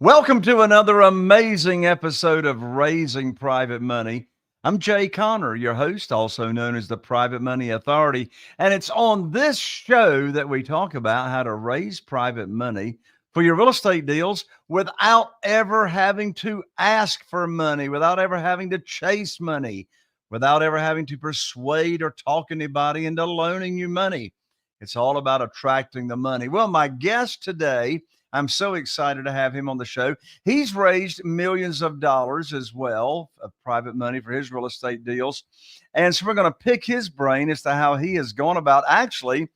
Welcome to another amazing episode of Raising Private Money. I'm Jay Conner, your host, also known as the Private Money Authority. And it's on this show that we talk about how to raise private money for your real estate deals without ever having to ask for money, without ever having to chase money, without ever having to persuade or talk anybody into loaning you money. It's all about attracting the money. Well, my guest today, I'm so excited to have him on the show. He's raised millions of dollars as well of private money for his real estate deals. And so we're going to pick his brain as to how he has gone about. Actually,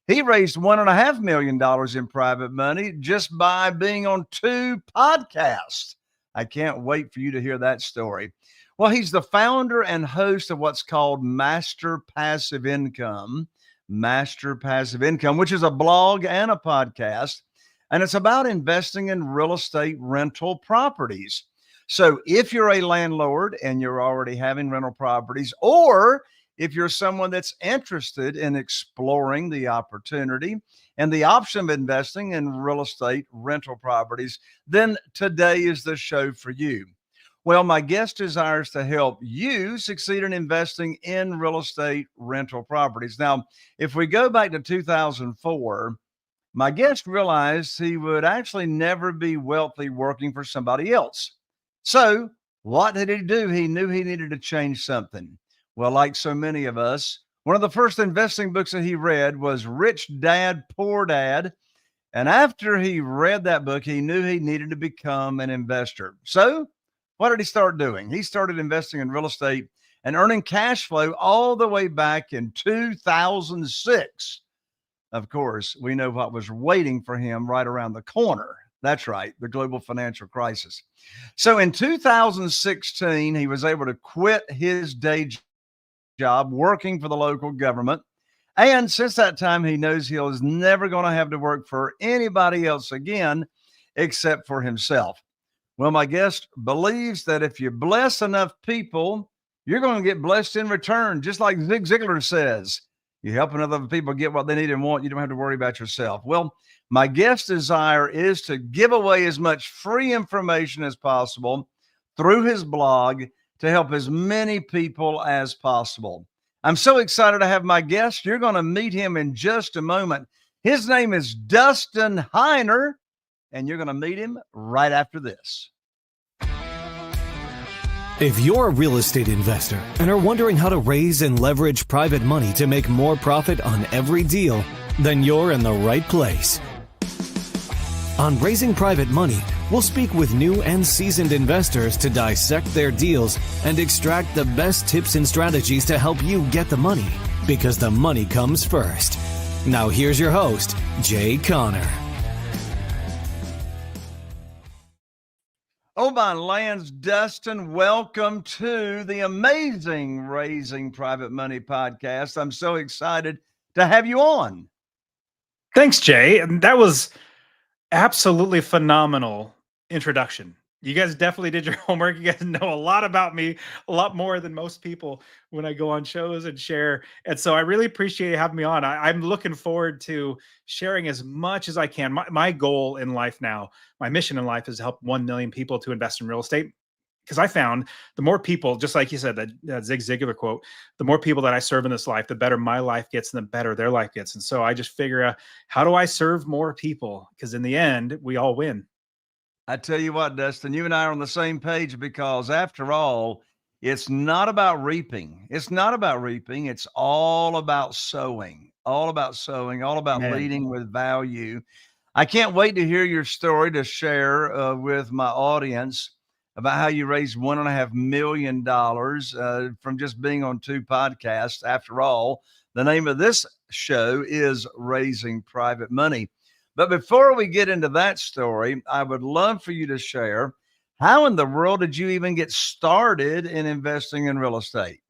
he raised $1.5 million in private money just by being on 2 podcasts. I can't wait for you to hear that story. Well, he's the founder and host of what's called Master Passive Income, which is a blog and a podcast. And it's about investing in real estate rental properties. So if you're a landlord and you're already having rental properties, or if you're someone that's interested in exploring the opportunity and the option of investing in real estate rental properties, then today is the show for you. Well, my guest desires to help you succeed in investing in real estate rental properties. Now, if we go back to 2004, my guest realized he would actually never be wealthy working for somebody else. So what did he do? He knew he needed to change something. Well, like so many of us, one of the first investing books that he read was Rich Dad, Poor Dad. And after he read that book, he knew he needed to become an investor. So what did he start doing? He started investing in real estate and earning cash flow all the way back in 2006. Of course, we know what was waiting for him right around the corner. That's right, the global financial crisis. So in 2016, he was able to quit his day job working for the local government. And since that time, he knows he is never going to have to work for anybody else again except for himself. Well, my guest believes that if you bless enough people, you're going to get blessed in return, just like Zig Ziglar says. You're helping other people get what they need and want. You don't have to worry about yourself. Well, my guest's desire is to give away as much free information as possible through his blog to help as many people as possible. I'm so excited to have my guest. You're going to meet him in just a moment. His name is Dustin Heiner, and you're going to meet him right after this. If you're a real estate investor and are wondering how to raise and leverage private money to make more profit on every deal, then you're in the right place. On Raising Private Money, we'll speak with new and seasoned investors to dissect their deals and extract the best tips and strategies to help you get the money, because the money comes first. Now here's your host, Jay Conner. Oh, my lands, Dustin, welcome to the amazing Raising Private Money podcast. I'm so excited to have you on. Thanks, Jay. And that was absolutely phenomenal introduction. You guys definitely did your homework. You guys know a lot about me, a lot more than most people when I go on shows and share. And so I really appreciate you having me on. I'm looking forward to sharing as much as I can. My goal in life now, my mission in life is to help 1 million people to invest in real estate. Because I found the more people, just like you said, that Zig Ziglar quote, the more people that I serve in this life, the better my life gets and the better their life gets. And so I just figure out, how do I serve more people? Because in the end, we all win. I tell you what, Dustin, you and I are on the same page, because after all, it's not about reaping. It's not about reaping. It's all about sowing, all about Man. leading with value. I can't wait to hear your story to share with my audience about how you raised $1.5 million from just being on 2 podcasts. After all, the name of this show is Raising Private Money. But before we get into that story, I would love for you to share, how in the world did you even get started in investing in real estate?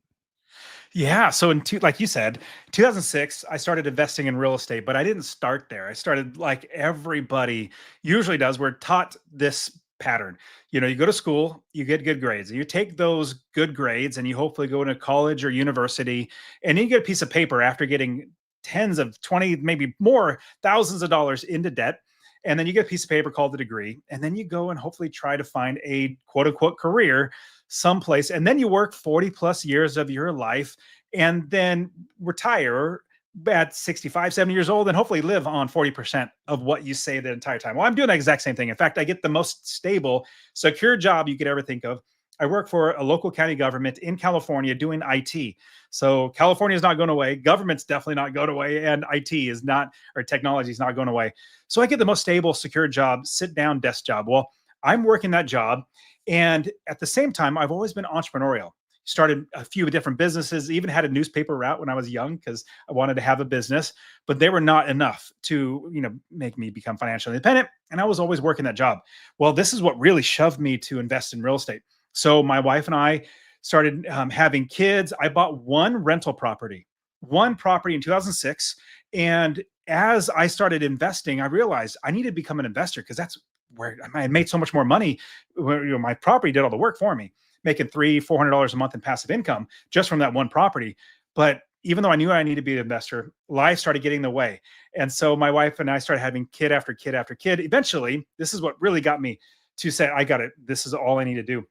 Yeah. So like you said, 2006, I started investing in real estate, but I didn't start there. I started like everybody usually does. We're taught this pattern. You know, you go to school, you get good grades, and you take those good grades and you hopefully go into college or university, and then you get a piece of paper after getting tens of 20, maybe more thousands of dollars into debt. And then you get a piece of paper called a degree. And then you go and hopefully try to find a quote unquote career someplace. And then you work 40 plus years of your life and then retire at 65, 70 years old and hopefully live on 40% of what you saved the entire time. Well, I'm doing the exact same thing. In fact, I get the most stable, secure job you could ever think of. I work for a local county government in California doing IT. So California is not going away. Government's definitely not going away. And IT is not, or technology is not going away. So I get the most stable, secure job, sit down desk job. Well, I'm working that job. And at the same time, I've always been entrepreneurial. Started a few different businesses, even had a newspaper route when I was young because I wanted to have a business, but they were not enough to, make me become financially independent. And I was always working that job. Well, this is what really shoved me to invest in real estate. So my wife and I started having kids. I bought one property in 2006. And as I started investing, I realized I needed to become an investor because that's where I had made so much more money. My property did all the work for me, making $300-400 a month in passive income just from that one property. But even though I knew I needed to be an investor, life started getting in the way. And so my wife and I started having kid after kid after kid. Eventually, this is what really got me to say, I got it. This is all I need to do.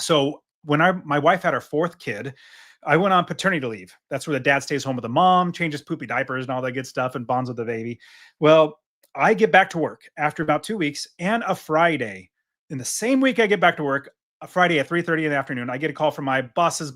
So when my wife had her fourth kid, I went on paternity leave. That's where the dad stays home with the mom, changes poopy diapers and all that good stuff and bonds with the baby. Well, I get back to work after about 2 weeks and a Friday. In the same week I get back to work, a Friday at 3:30 in the afternoon, I get a call from my boss's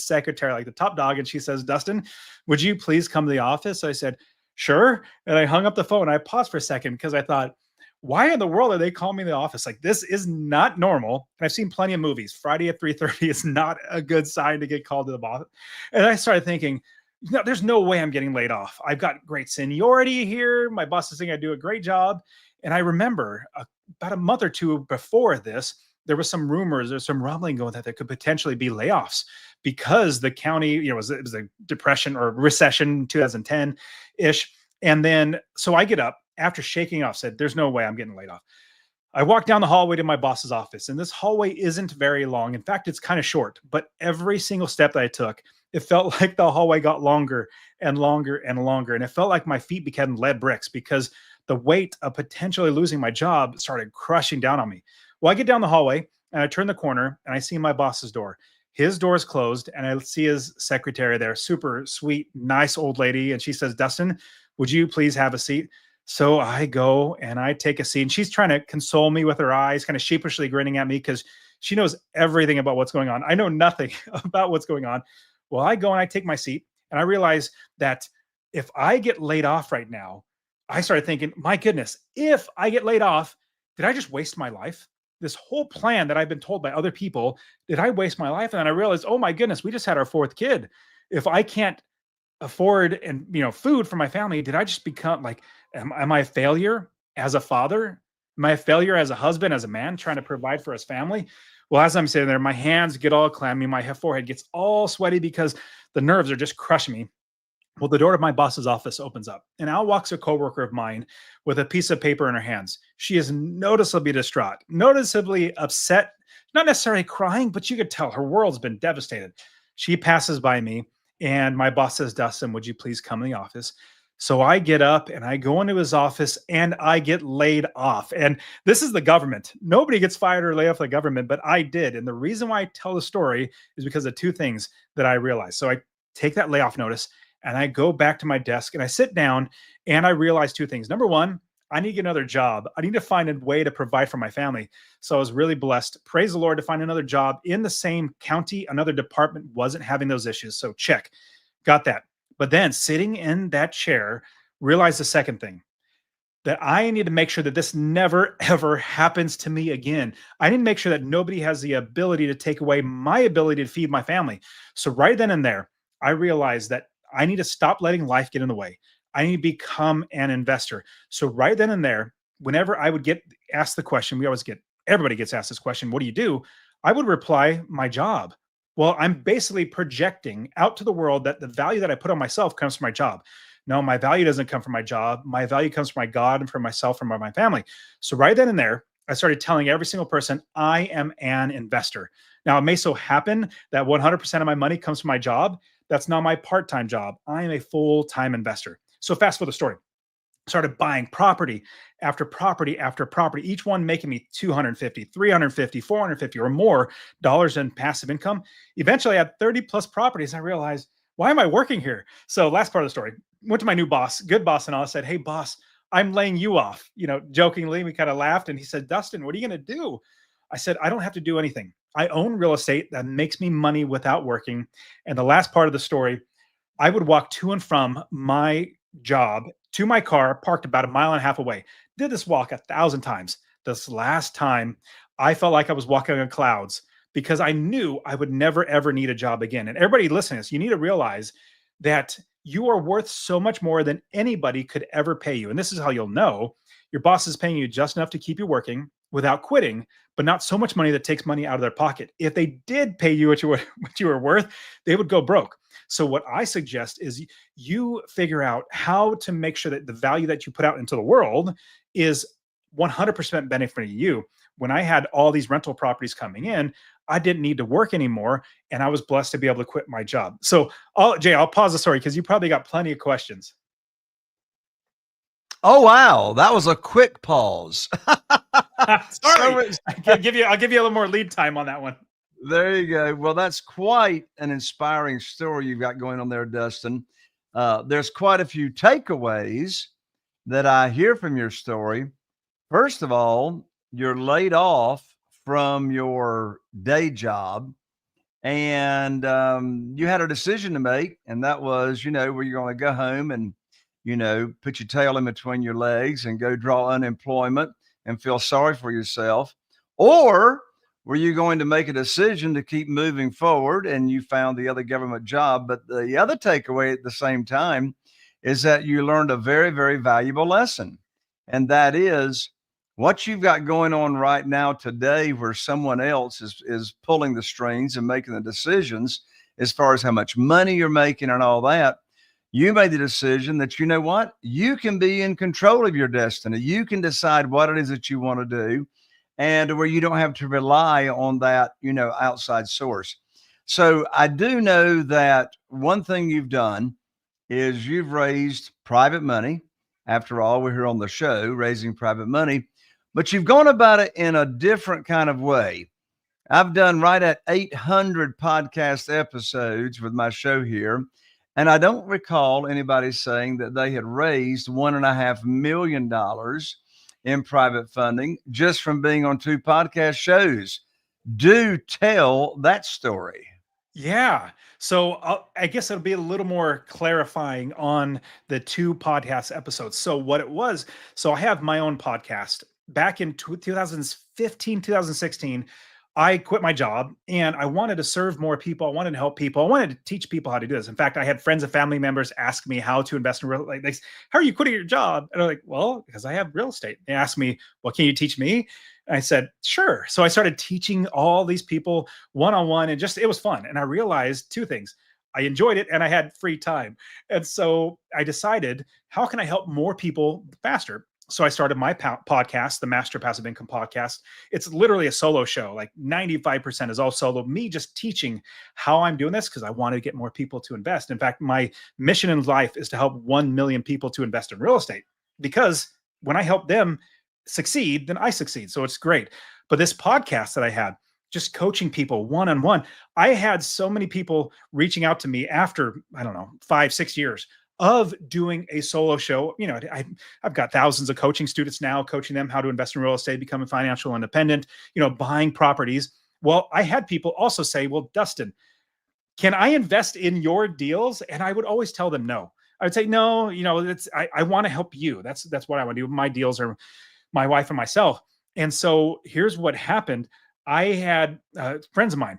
secretary, like the top dog. And she says, Dustin, would you please come to the office? So I said, sure. And I hung up the phone. I paused for a second because I thought, why in the world are they calling me in the office? Like, this is not normal. And I've seen plenty of movies. Friday at 3:30 is not a good sign to get called to the boss. And I started thinking, no, there's no way I'm getting laid off. I've got great seniority here. My boss is saying I do a great job. And I remember about a month or two before this, there was some rumors or some rumbling going that there could potentially be layoffs because the county, it was a depression or recession, 2010-ish. And then, so I get up after shaking off, said, there's no way I'm getting laid off. I walked down the hallway to my boss's office, and this hallway isn't very long. In fact, it's kind of short, but every single step that I took, it felt like the hallway got longer and longer and longer. And it felt like my feet became lead bricks because the weight of potentially losing my job started crushing down on me. Well, I get down the hallway and I turn the corner and I see my boss's door. His door is closed and I see his secretary there, super sweet, nice old lady. And she says, Dustin, would you please have a seat? So I go and I take a seat and she's trying to console me with her eyes, kind of sheepishly grinning at me because she knows everything about what's going on. I know nothing about what's going on. Well, I go and I take my seat and I realize that if I get laid off right now, I started thinking, my goodness, if I get laid off, did I just waste my life? This whole plan that I've been told by other people, did I waste my life? And then I realized, oh my goodness, we just had our fourth kid. If I can't afford and food for my family, did I just become like, am I a failure as a father? Am I a failure as a husband, as a man trying to provide for his family? Well, as I'm sitting there, my hands get all clammy, my forehead gets all sweaty because the nerves are just crushing me. Well, the door of my boss's office opens up and out walks a coworker of mine with a piece of paper in her hands. She is noticeably distraught, noticeably upset, not necessarily crying, but you could tell her world's been devastated. She passes by me and my boss says, Dustin, would you please come in the office? So I get up and I go into his office and I get laid off. And this is the government. Nobody gets fired or laid off the government, but I did. And the reason why I tell the story is because of two things that I realized. So I take that layoff notice and I go back to my desk and I sit down and I realize two things. Number one, I need to get another job. I need to find a way to provide for my family. So I was really blessed, praise the Lord, to find another job in the same county. Another department wasn't having those issues. So check, got that. But then sitting in that chair, realized the second thing, that I need to make sure that this never, ever happens to me again. I need to make sure that nobody has the ability to take away my ability to feed my family. So right then and there, I realized that I need to stop letting life get in the way. I need to become an investor. So right then and there, whenever I would get asked the question, everybody gets asked this question, what do you do? I would reply, my job. Well, I'm basically projecting out to the world that the value that I put on myself comes from my job. No, my value doesn't come from my job. My value comes from my God and from myself and from my family. So right then and there, I started telling every single person, I am an investor. Now, it may so happen that 100% of my money comes from my job. That's not my part-time job. I am a full-time investor. So fast forward the story. started buying property after property after property, each one making me 250, 350, 450 or more dollars in passive income. Eventually I had 30 plus properties. I realized, why am I working here? So last part of the story, went to my new boss, good boss, and all. I said, hey boss, I'm laying you off. Jokingly, we kind of laughed, and he said, Dustin, what are you going to do? I said, I don't have to do anything. I own real estate that makes me money without working. And the last part of the story, I would walk to and from my job to my car, parked about a mile and a half away. Did this walk 1,000 times. This last time, I felt like I was walking on clouds because I knew I would never, ever need a job again. And everybody listening to this, you need to realize that you are worth so much more than anybody could ever pay you. And this is how you'll know your boss is paying you just enough to keep you working without quitting, but not so much money that takes money out of their pocket. If they did pay you what you were worth, they would go broke. So what I suggest is you figure out how to make sure that the value that you put out into the world is 100% benefiting you. When I had all these rental properties coming in, I didn't need to work anymore, and I was blessed to be able to quit my job. So, Jay, I'll pause the story because you probably got plenty of questions. Oh, wow. That was a quick pause. Sorry. I'll give you a little more lead time on that one. There you go. Well, that's quite an inspiring story you've got going on there, Dustin. There's quite a few takeaways that I hear from your story. First of all, you're laid off from your day job, and you had a decision to make, and that was, were you going to go home and, put your tail in between your legs and go draw unemployment and feel sorry for yourself, or were you going to make a decision to keep moving forward and you found the other government job? But the other takeaway at the same time is that you learned a very, very valuable lesson. And that is what you've got going on right now today, where someone else is pulling the strings and making the decisions as far as how much money you're making and all that. You made the decision that, you know what, you can be in control of your destiny. You can decide what it is that you want to do, and where you don't have to rely on that, outside source. So I do know that one thing you've done is you've raised private money. After all, we're here on the show raising private money, but you've gone about it in a different kind of way. I've done right at 800 podcast episodes with my show here, and I don't recall anybody saying that they had raised $1.5 million in private funding just from being on 2 podcast shows. Do tell that story. Yeah. So I guess it'll be a little more clarifying on the 2 podcast episodes. So what it was, so I have my own podcast. Back in 2015, 2016, I quit my job and I wanted to serve more people. I wanted to help people. I wanted to teach people how to do this. In fact, I had friends and family members ask me how to invest in real estate. Like, how are you quitting your job? And I'm like, well, because I have real estate. They asked me, well, can you teach me? And I said, sure. So I started teaching all these people one-on-one, and it was fun. And I realized 2 things. I enjoyed it and I had free time. And so I decided, how can I help more people faster? So I started my podcast, the Master Passive Income Podcast. It's literally a solo show. Like 95% is all solo. Me just teaching how I'm doing this because I wanted to get more people to invest. In fact, my mission in life is to help 1 million people to invest in real estate, because when I help them succeed, then I succeed. So it's great. But this podcast that I had, just coaching people one-on-one, I had so many people reaching out to me after, I don't know, 5-6 years of doing a solo show. I've got thousands of coaching students now, coaching them how to invest in real estate, becoming financial independent, buying properties. Well, I had people also say, well, Dustin, can I invest in your deals? And I would always tell them no. I would say, no, I want to help you. That's what I want to do. My deals are my wife and myself. And so here's what happened. I had friends of mine,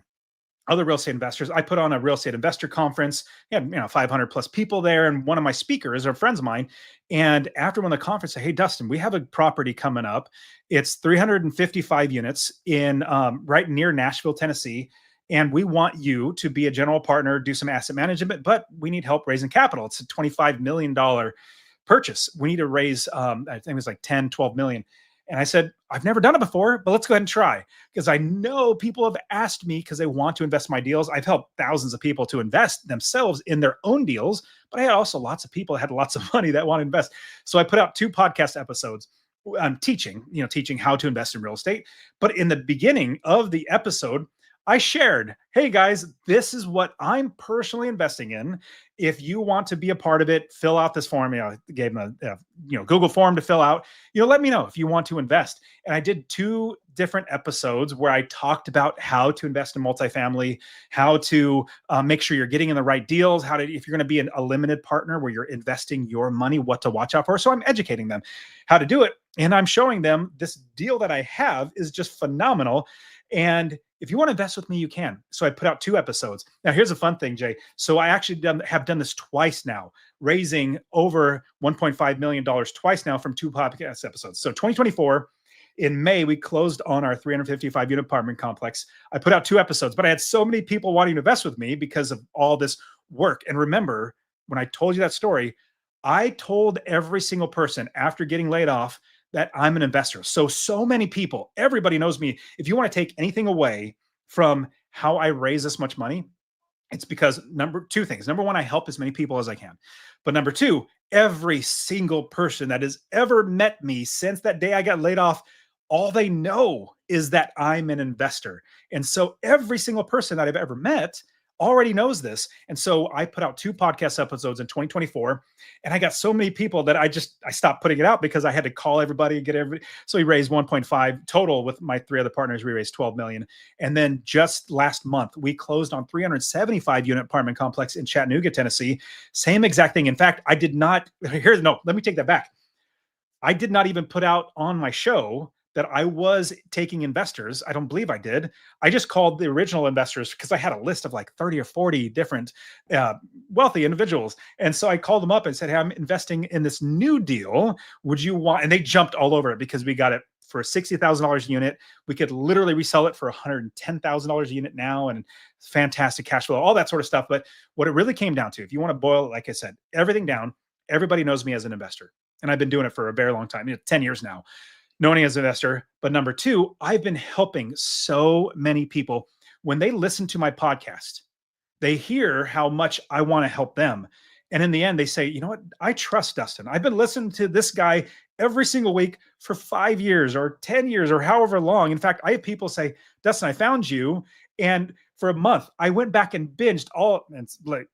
other real estate investors. I put on a real estate investor conference. We had 500 plus people there, and one of my speakers are friends of mine. And after one of the conference, I said, hey, Dustin, we have a property coming up. It's 355 units in right near Nashville, Tennessee. And we want you to be a general partner, do some asset management, but we need help raising capital. It's a $25 million purchase. We need to raise, I think it was like 10, 12 million. And I said, I've never done it before, but let's go ahead and try, because I know people have asked me because they want to invest in my deals. I've helped thousands of people to invest themselves in their own deals, but I had also lots of people that had lots of money that want to invest. So I put out 2 podcast episodes. I'm teaching how to invest in real estate. But in the beginning of the episode, I shared, hey guys, this is what I'm personally investing in. If you want to be a part of it, fill out this form. I gave them a Google form to fill out. Let me know if you want to invest. And I did 2 different episodes where I talked about how to invest in multifamily, how to make sure you're getting in the right deals, if you're going to be a limited partner where you're investing your money, what to watch out for. So I'm educating them how to do it. And I'm showing them this deal that I have is just phenomenal. And if you want to invest with me, you can. So I put out 2 episodes. Now, here's a fun thing, Jay. So I actually have done this twice now, raising over $1.5 million twice now from 2 podcast episodes. So 2024, in May, we closed on our 355 unit apartment complex. I put out 2 episodes, but I had so many people wanting to invest with me because of all this work. And remember, when I told you that story, I told every single person after getting laid off that I'm an investor. So many people, everybody knows me. If you want to take anything away from how I raise this much money, it's because 2 things. Number 1, I help as many people as I can. But number 2, every single person that has ever met me since that day I got laid off, all they know is that I'm an investor. And so every single person that I've ever met already knows this. And so I put out 2 podcast episodes in 2024, and I got so many people that I stopped putting it out because I had to call everybody and get everybody. So we raised 1.5 total with my 3 other partners. We raised 12 million. And then just last month, we closed on 375 unit apartment complex in Chattanooga, Tennessee. Same exact thing. In fact, let me take that back. I did not even put out on my show that I was taking investors. I don't believe I did. I just called the original investors because I had a list of like 30 or 40 different wealthy individuals. And so I called them up and said, hey, I'm investing in this new deal. Would you want? And they jumped all over it because we got it for $60,000 a unit. We could literally resell it for $110,000 a unit now, and fantastic cash flow, all that sort of stuff. But what it really came down to, if you want to boil it, like I said, everything down, everybody knows me as an investor. And I've been doing it for a very long time, 10 years now. Knowing as an investor. But number 2, I've been helping so many people. When they listen to my podcast, they hear how much I want to help them. And in the end, they say, you know what? I trust Dustin. I've been listening to this guy every single week for 5 years or 10 years or however long. In fact, I have people say, Dustin, I found you. And for a month, I went back and binged and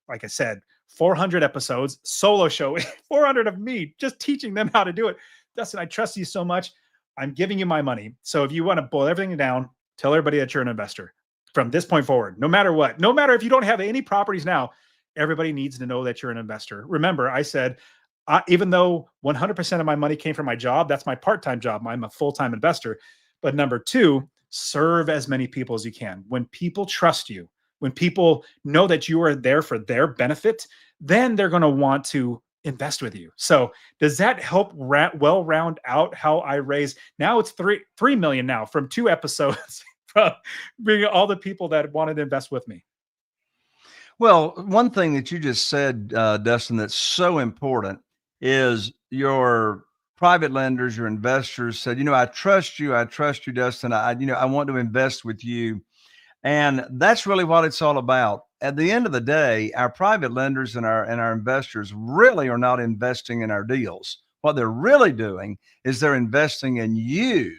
like I said, 400 episodes, solo show, 400 of me just teaching them how to do it. Dustin, I trust you so much. I'm giving you my money. So if you want to boil everything down, tell everybody that you're an investor from this point forward, no matter what, no matter if you don't have any properties now, everybody needs to know that you're an investor. Remember, I said, even though 100% of my money came from my job, that's my part-time job. I'm a full-time investor. But number 2, serve as many people as you can. When people trust you, when people know that you are there for their benefit, then they're going to want to invest with you. So does that help round out how I raise? Now it's 3 million now from 2 episodes from bringing all the people that wanted to invest with me. Well, one thing that you just said, Dustin, that's so important is your private lenders, your investors said, I trust you, Dustin. I want to invest with you. And that's really what it's all about. At the end of the day, our private lenders and our investors really are not investing in our deals. What they're really doing is they're investing in you,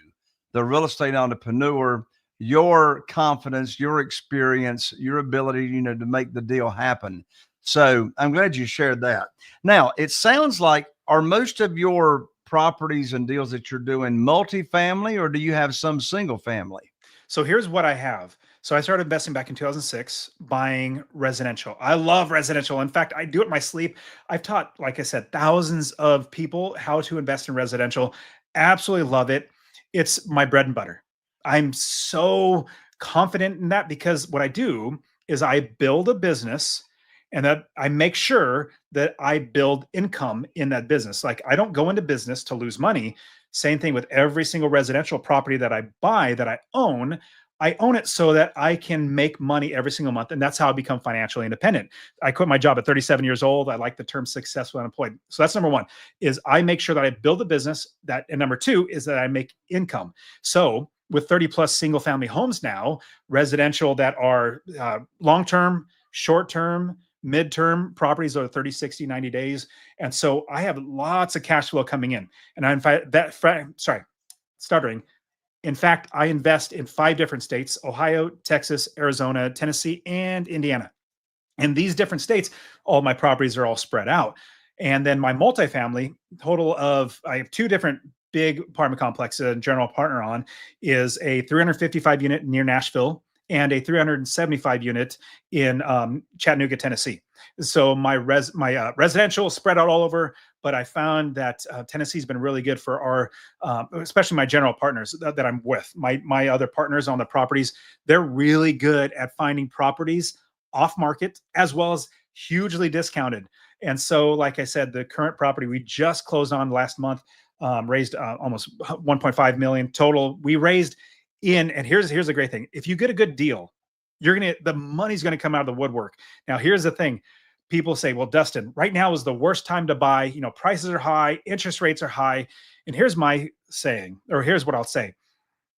the real estate entrepreneur, your confidence, your experience, your ability, to make the deal happen. So I'm glad you shared that. Now, it sounds like, are most of your properties and deals that you're doing multifamily, or do you have some single family? So here's what I have. So I started investing back in 2006, buying residential. I love residential. In fact, I do it in my sleep. I've taught, like I said, thousands of people how to invest in residential. Absolutely love it. It's my bread and butter. I'm so confident in that because what I do is I build a business and that I make sure that I build income in that business. Like, I don't go into business to lose money. Same thing with every single residential property that I buy, that I own. I own it so that I can make money every single month. And that's how I become financially independent. I quit my job at 37 years old. I like the term successful unemployed. So that's number one, is I make sure that I build a business that, and number two is that I make income. So with 30 plus single family homes now, residential that are long-term, short-term, midterm properties are 30, 60, 90 days. And so I have lots of cash flow coming in. And stuttering. In fact, I invest in 5 different states: Ohio, Texas, Arizona, Tennessee, and Indiana. And these different states, all my properties are all spread out. And then my multifamily, I have 2 different big apartment complexes and general partner on, is a 355 unit near Nashville and a 375 unit in Chattanooga, Tennessee. So my residential is spread out all over, but I found that Tennessee's been really good for our, especially my general partners that I'm with. My other partners on the properties, they're really good at finding properties off market as well as hugely discounted. And so, like I said, the current property we just closed on last month raised almost 1.5 million total. We raised and here's the great thing: if you get a good deal, the money's gonna come out of the woodwork. Now, here's the thing: people say, "Well, Dustin, right now is the worst time to buy. Prices are high, interest rates are high." And here's my saying, or here's what I'll say: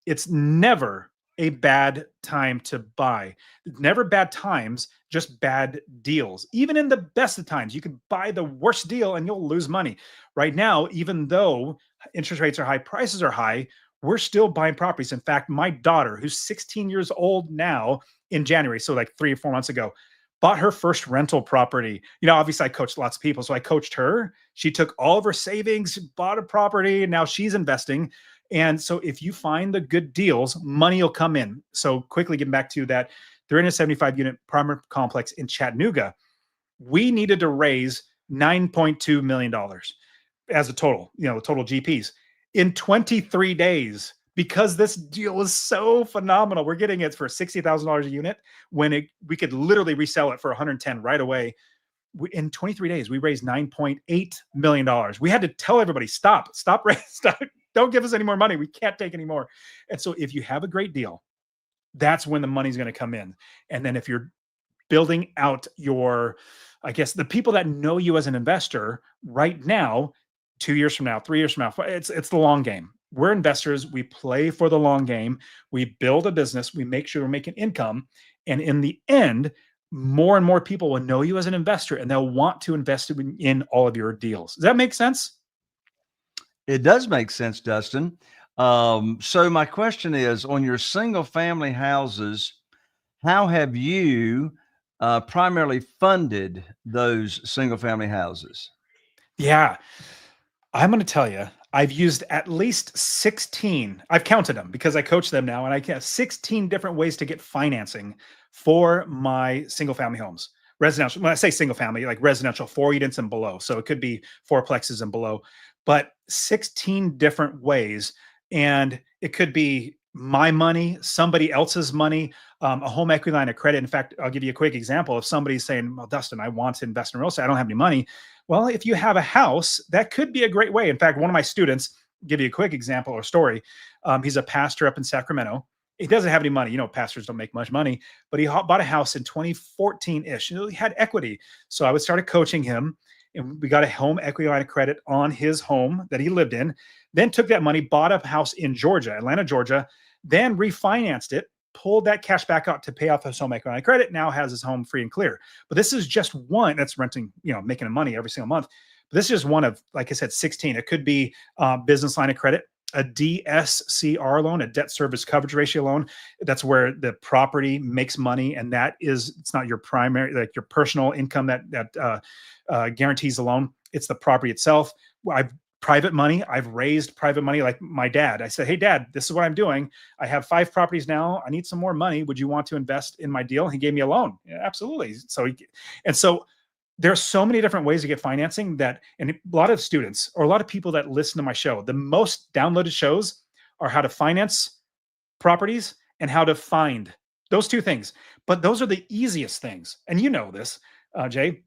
it's never a bad time to buy. Never bad times, just bad deals. Even in the best of times, you can buy the worst deal and you'll lose money. Right now, even though interest rates are high, prices are high, we're still buying properties. In fact, my daughter, who's 16 years old now, in January, so like 3 or 4 months ago, bought her first rental property. Obviously I coached lots of people, so I coached her. She took all of her savings, bought a property, and now she's investing. And so if you find the good deals, money will come in. So quickly getting back to that 375 unit apartment complex in Chattanooga, we needed to raise $9.2 million as a total, total GPs in 23 days, because this deal is so phenomenal. We're getting it for $60,000 a unit when we could literally resell it for 110 right away. In 23 days, we raised $9.8 million. We had to tell everybody, stop, don't give us any more money. We can't take any more. And so if you have a great deal, that's when the money's going to come in. And then if you're building out the people that know you as an investor right now, 2 years from now, 3 years from now, it's the long game. We're investors. We play for the long game. We build a business. We make sure we're making income. And in the end, more and more people will know you as an investor and they'll want to invest in all of your deals. Does that make sense? It does make sense, Dustin. So my question is, on your single family houses, how have you primarily funded those single family houses? Yeah, I'm going to tell you, I've used at least 16. I've counted them because I coach them now, and I have 16 different ways to get financing for my single family homes. Residential, when I say single family, like residential 4 units and below. So it could be 4plexes and below, but 16 different ways. And it could be my money, somebody else's money, a home equity line of credit. In fact, I'll give you a quick example. If somebody's saying, "Well, Dustin, I want to invest in real estate. I don't have any money." Well, if you have a house, that could be a great way. In fact, one of my students, give you a quick example or story. He's a pastor up in Sacramento. He doesn't have any money. Pastors don't make much money, but he bought a house in 2014-ish. He had equity. So I started coaching him, and we got a home equity line of credit on his home that he lived in, then took that money, bought a house in Georgia, Atlanta, Georgia, then refinanced it, pulled that cash back out to pay off his home equity line of credit, now has his home free and clear. But this is just one that's renting, making money every single month. But this is just one of, like I said, 16. It could be business line of credit, a DSCR loan, a debt service coverage ratio loan. That's where the property makes money, and it's not your primary, like your personal income that guarantees the loan. It's the property itself. Private money. I've raised private money, like my dad. I said, "Hey, Dad, this is what I'm doing. I have 5 properties now. I need some more money. Would you want to invest in my deal?" He gave me a loan. Yeah, absolutely. So there's so many different ways to get financing and a lot of students or a lot of people that listen to my show, the most downloaded shows are how to finance properties and how to find those 2 things. But those are the easiest things. And you know this, Jay,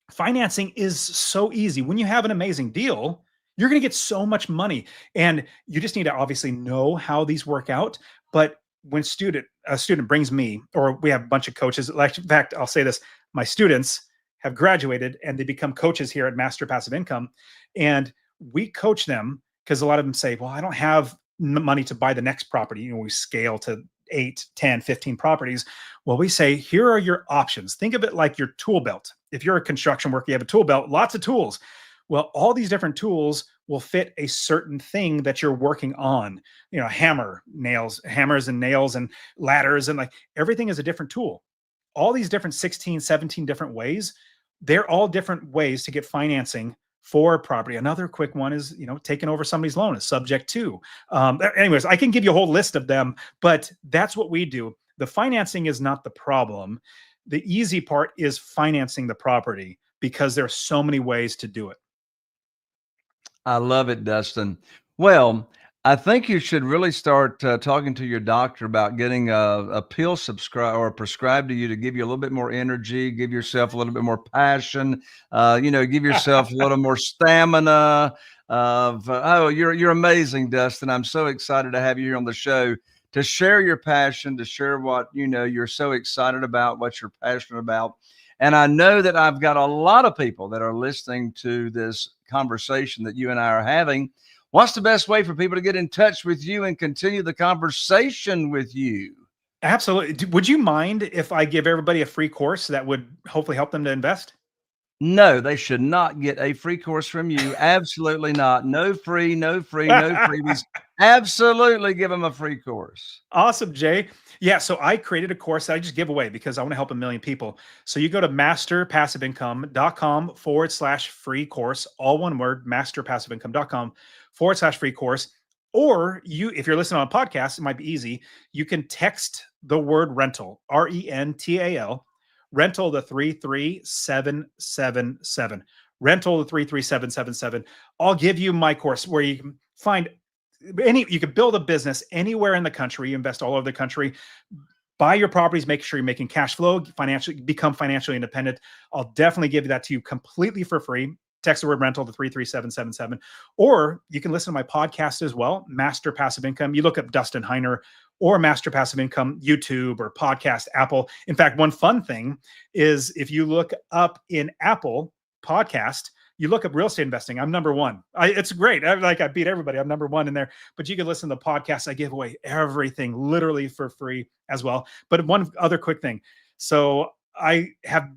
financing is so easy. When you have an amazing deal, you're going to get so much money, and you just need to obviously know how these work out. But when a student brings me, or we have a bunch of coaches. Like, in fact, I'll say this: my students have graduated and they become coaches here at Master Passive Income, and we coach them because a lot of them say, well, I don't have money to buy the next property. You know, we scale to 8, 10, 15 properties. Well, we say, here are your options. Think of it like your tool belt. If you're a construction worker, you have a tool belt, lots of tools. Well, all these different tools will fit a certain thing that you're working on. You know, hammers and nails and ladders, and like everything is a different tool. All these different 16, 17 different ways, they're all different ways to get financing for property. Another quick one is, you know, taking over somebody's loan is subject to. Anyways, I can give you a whole list of them, but that's what we do. The financing is not the problem. The easy part is financing the property because there are so many ways to do it. I love it, Dustin. Well, I think you should really start talking to your doctor about getting a pill prescribed to you to give you a little bit more energy, give yourself a little bit more passion, give yourself a little more stamina. You're amazing, Dustin. I'm so excited to have you here on the show to share your passion, to share what you're so excited about, what you're passionate about. And I know that I've got a lot of people that are listening to this conversation that you and I are having. What's the best way for people to get in touch with you and continue the conversation with you? Absolutely. Would you mind if I give everybody a free course that would hopefully help them to invest? No, they should not get a free course from you. Absolutely not. No freebies. Absolutely give them a free course. Awesome, Jay. Yeah, so I created a course that I just give away because I want to help a million people. So you go to masterpassiveincome.com/free course, all one word, masterpassiveincome.com/free course. Or if you're listening on a podcast, it might be easy. You can text the word rental, RENTAL, rental to 33777. Rental to 33777. I'll give you my course where you can find you can build a business anywhere in the country. You invest all over the country, buy your properties, make sure you're making cash flow, become financially independent. I'll definitely give that to you completely for free. Text the word rental to 33777. Or you can listen to my podcast as well, Master Passive Income. You look up Dustin Heiner or Master Passive Income, YouTube or podcast, Apple. In fact, one fun thing is if you look up in Apple podcast, you look up real estate investing, I'm number one. It's great. I beat everybody. I'm number one in there. But you can listen to the podcast. I give away everything literally for free as well. But one other quick thing. So I've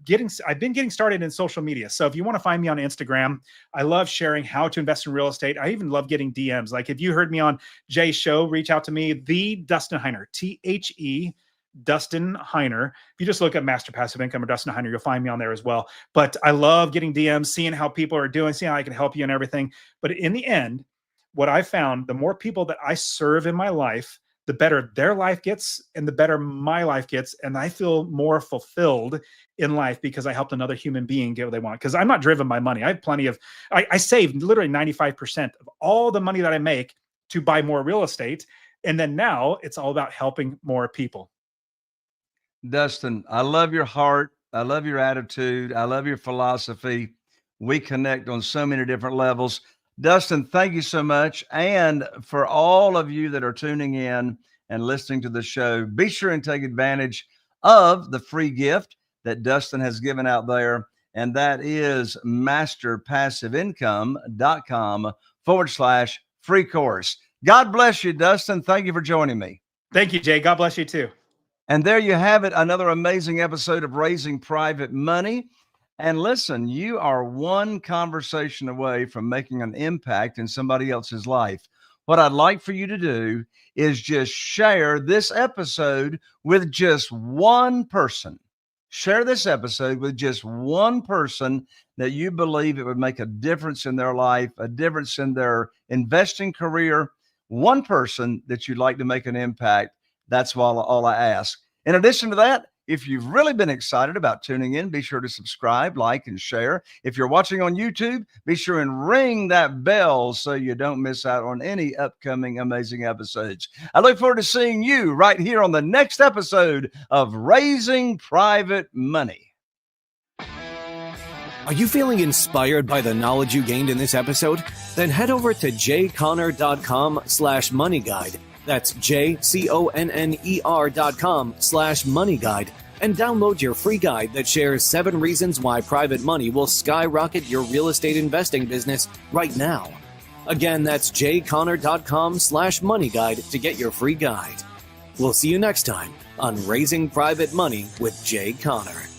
been getting started in social media. So if you want to find me on Instagram, I love sharing how to invest in real estate. I even love getting DMs. Like if you heard me on Jay's show, reach out to me, the Dustin Heiner, THE Dustin Heiner. If you just look at Master Passive Income or Dustin Heiner, you'll find me on there as well. But I love getting DMs, seeing how people are doing, seeing how I can help you and everything. But in the end, what I found, the more people that I serve in my life, the better their life gets and the better my life gets. And I feel more fulfilled in life because I helped another human being get what they want. Because I'm not driven by money. I have plenty of, I save literally 95% of all the money that I make to buy more real estate. And then now it's all about helping more people. Dustin, I love your heart. I love your attitude. I love your philosophy. We connect on so many different levels. Dustin, thank you so much. And for all of you that are tuning in and listening to the show, be sure and take advantage of the free gift that Dustin has given out there. And that is masterpassiveincome.com/free course. God bless you, Dustin. Thank you for joining me. Thank you, Jay. God bless you too. And there you have it, another amazing episode of Raising Private Money. And listen, you are one conversation away from making an impact in somebody else's life. What I'd like for you to do is just share this episode with just one person. Share this episode with just one person that you believe it would make a difference in their life, a difference in their investing career. One person that you'd like to make an impact. That's all I ask. In addition to that, if you've really been excited about tuning in, be sure to subscribe, like, and share. If you're watching on YouTube, be sure and ring that bell so you don't miss out on any upcoming amazing episodes. I look forward to seeing you right here on the next episode of Raising Private Money. Are you feeling inspired by the knowledge you gained in this episode? Then head over to jayconner.com/money guide That's JCONNER.com/money guide and download your free guide that shares 7 reasons why private money will skyrocket your real estate investing business right now. Again, that's jconnor.com/money guide to get your free guide. We'll see you next time on Raising Private Money with Jay Conner.